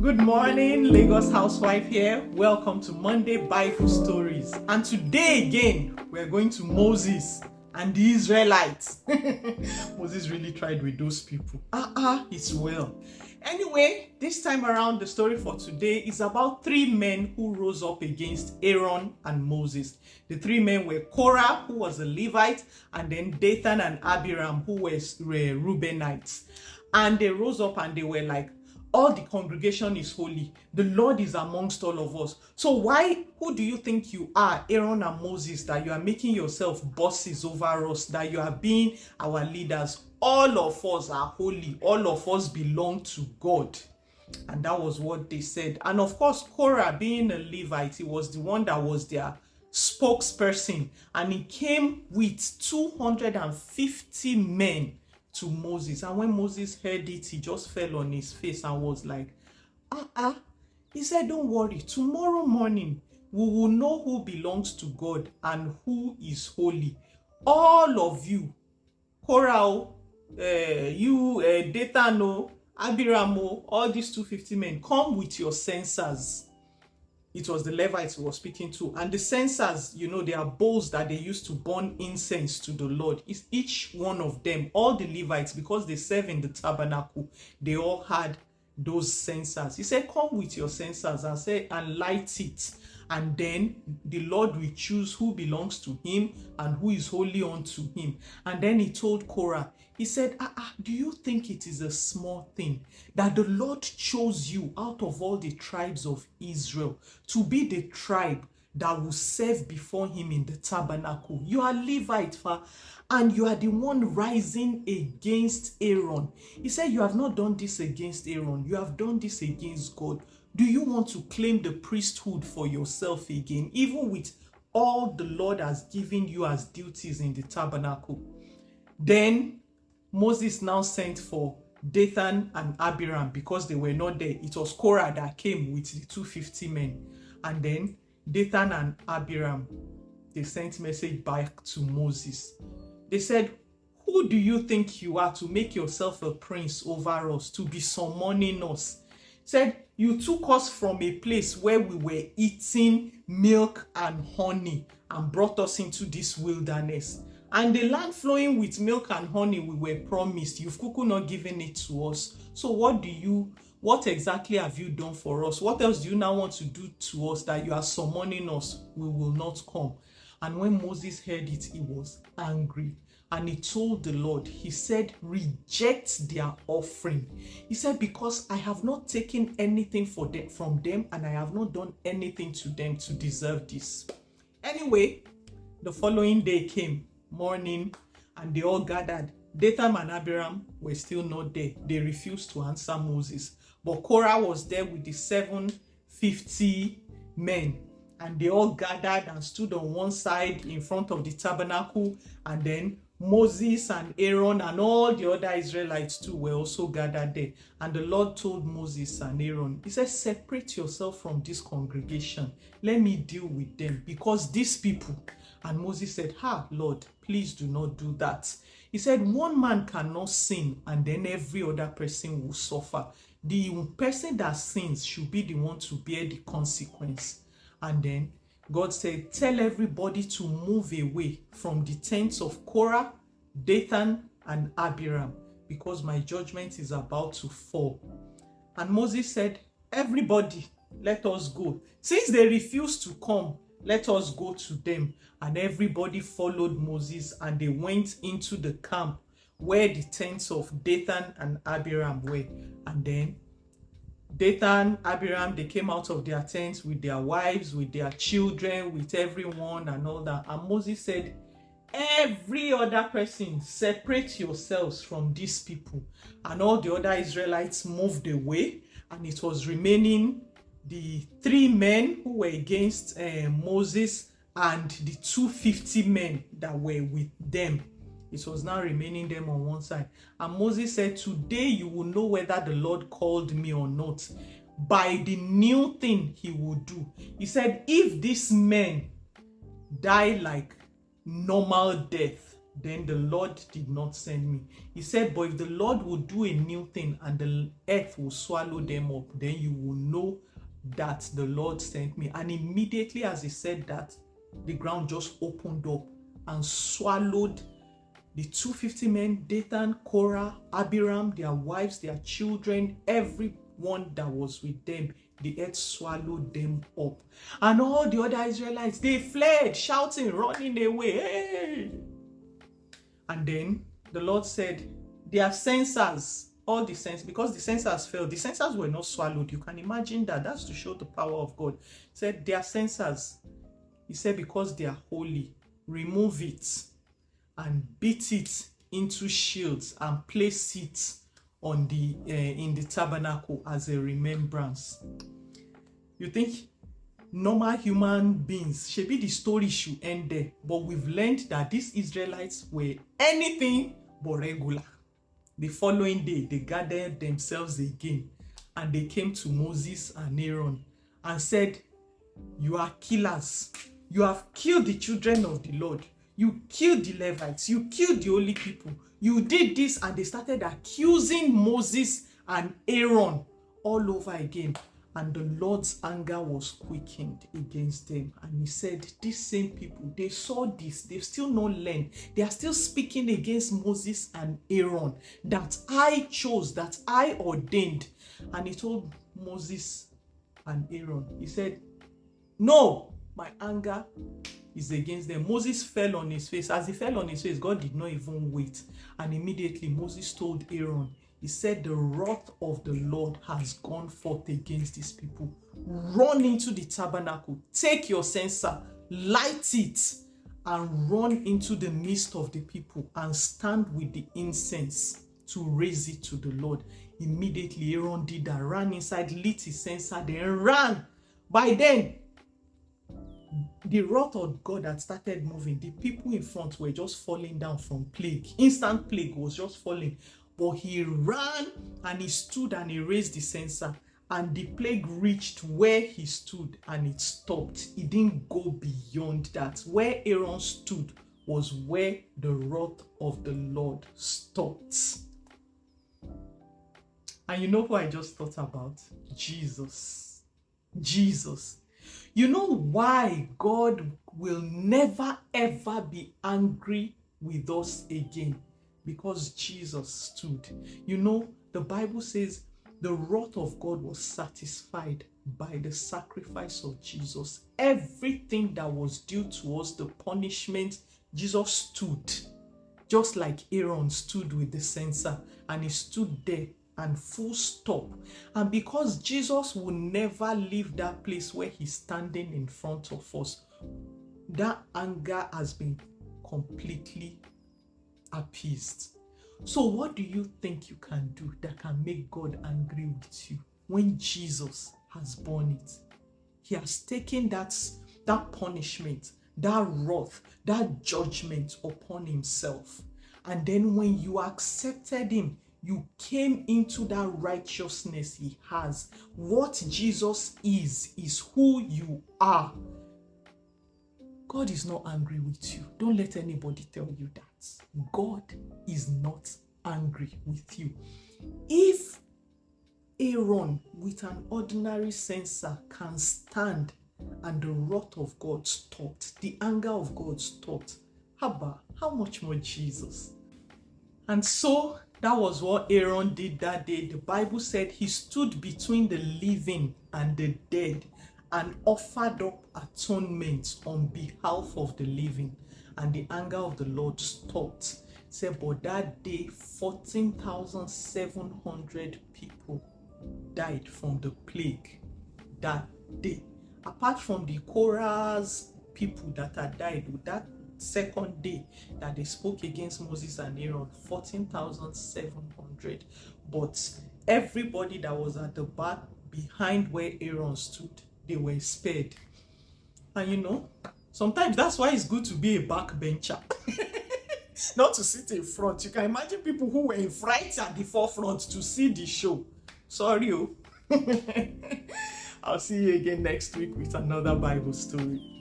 Good morning, Lagos Housewife here. Welcome to Monday Bible Stories. And today again, we're going to Moses and the Israelites. Moses really tried with those people. It's well. Anyway, this time around, the story for today is about three men who rose up against Aaron and Moses. The three men were Korah, who was a Levite, and then Dathan and Abiram, who were Reubenites. And they rose up and they were like, all the congregation is holy. The Lord is amongst all of us. So who do you think you are, Aaron and Moses, that you are making yourself bosses over us, that you are being our leaders? All of us are holy. All of us belong to God. And that was what they said. And of course, Korah, being a Levite, he was the one that was their spokesperson. And he came with 250 men to Moses. And when Moses heard it, he just fell on his face and was like, He said, don't worry, tomorrow morning we will know who belongs to God and who is holy. All of you, Korah, Dathan, Abiram, all these 250 men, come with your censers. It was the Levites he was speaking to. And the censers, they are bowls that they used to burn incense to the Lord. It's each one of them, all the Levites, because they serve in the tabernacle, they all had those censers. He said, come with your censers and light it. And then the Lord will choose who belongs to him and who is holy unto him. And then he told Korah, he said, do you think it is a small thing that the Lord chose you out of all the tribes of Israel to be the tribe that will serve before him in the tabernacle? You are Levite, and you are the one rising against Aaron. He said, you have not done this against Aaron. You have done this against God. Do you want to claim the priesthood for yourself again, even with all the Lord has given you as duties in the tabernacle? Then Moses now sent for Dathan and Abiram because they were not there. It was Korah that came with the 250 men. And then Dathan and Abiram, they sent message back to Moses. They said, who do you think you are to make yourself a prince over us, to be summoning us? Said, you took us from a place where we were eating milk and honey and brought us into this wilderness. And the land flowing with milk and honey we were promised, you've not given it to us. So what exactly have you done for us? What else do you now want to do to us that you are summoning us? We will not come. And when Moses heard it, he was angry. And he told the Lord, he said, reject their offering. He said, because I have not taken anything from them and I have not done anything to them to deserve this. Anyway, the following day came, morning, and they all gathered. Dathan and Abiram were still not there. They refused to answer Moses. But Korah was there with the 750 men. And they all gathered and stood on one side in front of the tabernacle. And then Moses and Aaron and all the other Israelites too were also gathered there. And the Lord told Moses and Aaron, he said, separate yourself from this congregation. Let me deal with them because these people. And Moses said, Lord, please do not do that. He said, one man cannot sin and then every other person will suffer. The person that sins should be the one to bear the consequence. And then God said, tell everybody to move away from the tents of Korah, Dathan, and Abiram, because my judgment is about to fall. And Moses said, everybody, let us go. Since they refused to come, let us go to them. And everybody followed Moses and they went into the camp where the tents of Dathan and Abiram were. And then Dathan, Abiram, they came out of their tents with their wives, with their children, with everyone and all that. And Moses said, every other person, separate yourselves from these people. And all the other Israelites moved away. And it was remaining the three men who were against Moses and the 250 men that were with them. It was now remaining them on one side. And Moses said, today you will know whether the Lord called me or not by the new thing he will do. He said, if these men die like normal death, then the Lord did not send me. He said, but if the Lord will do a new thing and the earth will swallow them up, then you will know that the Lord sent me. And immediately as he said that, the ground just opened up and swallowed the 250 men, Dathan, Korah, Abiram, their wives, their children, everyone that was with them. The earth swallowed them up. And all the other Israelites, they fled, shouting, running away. Hey! And then the Lord said, their censers, all the censers, because the censers fell, the censers were not swallowed. You can imagine that. That's to show the power of God. He said, their censers, he said, because they are holy, remove it and beat it into shields and place it on the in the tabernacle as a remembrance. You think normal human beings, maybe the story should end there, but we've learned that these Israelites were anything but regular. The following day, they gathered themselves again and they came to Moses and Aaron and said, you are killers. You have killed the children of the Lord. You killed the Levites. You killed the holy people. You did this, and they started accusing Moses and Aaron all over again. And the Lord's anger was quickened against them. And he said, these same people, they saw this. They've still not learned. They are still speaking against Moses and Aaron that I chose, that I ordained. And he told Moses and Aaron, he said, no, my anger is against them. Moses fell on his face. As he fell on his face, God did not even wait. And immediately Moses told Aaron, he said, the wrath of the Lord has gone forth against these people. Run into the tabernacle, take your censer, light it, and run into the midst of the people and stand with the incense to raise it to the Lord. Immediately Aaron did that, ran inside, lit his censer, then ran. By then, the wrath of God had started moving. The people in front were just falling down from plague. Instant plague was just falling. But he ran and he stood and he raised the censer. And the plague reached where he stood and it stopped. It didn't go beyond that. Where Aaron stood was where the wrath of the Lord stopped. And you know who I just thought about? Jesus. Jesus. You know why God will never ever be angry with us again? Because Jesus stood. You know, the Bible says the wrath of God was satisfied by the sacrifice of Jesus. Everything that was due to us, the punishment, Jesus stood. Just like Aaron stood with the censer, and he stood there and full stop. And because Jesus will never leave that place where he's standing in front of us, that anger has been completely appeased. So what do you think you can do that can make God angry with you when Jesus has borne it? He has taken that punishment, that wrath, that judgment upon himself. And then when you accepted him, you came into that righteousness he has. What Jesus is who you are. God is not angry with you. Don't let anybody tell you that. God is not angry with you. If Aaron with an ordinary censer can stand and the wrath of God stopped, the anger of God stopped, how much more Jesus? And so that was what Aaron did that day. The Bible said he stood between the living and the dead and offered up atonement on behalf of the living. And the anger of the Lord stopped. It said, but that day, 14,700 people died from the plague that day. Apart from the Korah's people that had died with that second day that they spoke against Moses and Aaron, 14,700. But everybody that was at the back behind where Aaron stood, they were spared. And you know, sometimes that's why it's good to be a backbencher. Not to sit in front. You can imagine people who were in front at the forefront to see the show. Sorry. I'll see you again next week with another Bible story.